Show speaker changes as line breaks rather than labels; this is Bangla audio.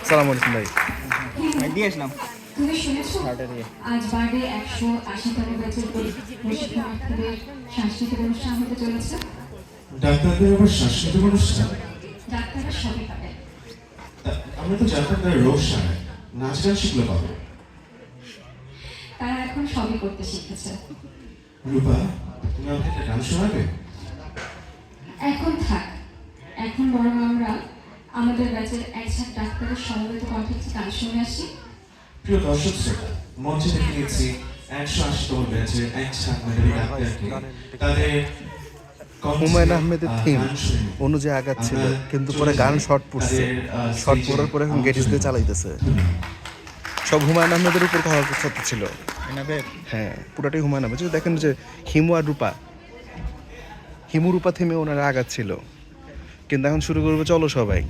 সালাম আলাইকুম ভাই।
দিয়ে আসলাম।
তুমি শুনেছো আজ বার্থডে 180তম ব্যাচের প্রশিক্ষণার্থীদের সাংস্কৃতিক অনুষ্ঠান হতে চলেছে।
ডাক্তারদের আবার সাংস্কৃতিক অনুষ্ঠান?
ডাক্তাররা সবই পারে।
আমরা তো জানতাম তারা রোগ সারায়, নাচ গান শিখলো পাবে।
তারা এখন সবই করতে শিখেছে।
রূপা, তুমি আমাকে একটা গান শোনাবে?
এখন থাক, এখন বরং আমরা আমাদের ব্যাচের একজন ডাক্তারের সমবেত কণ্ঠে একটি গান শুনে আসি।
প্রিয় দর্শক শ্রোতা, মঞ্চে দেখে নিয়েছি 180তম ব্যাচের একজন মেধাবী ডাক্তারকে। তাদের
হুমায়ুন আহমেদের থিম অনুযায়ী আগাচ্ছিল, কিন্তু পরে গান শর্ট পড়ছে। শর্ট পড়ার পরে এখন গেটিস দিয়ে চালাইতেছে। সব হুমায়ুন আহমেদের উপর কথা ছিল। হ্যাঁ, পুরাটাই হুমায়ুন আহমেদ। যদি দেখেন যে হিমু আর রূপা, হিমু রূপা থেমে ওনারা আগাচ্ছিল, কিন্তু এখন শুরু করবে চলো সবাই।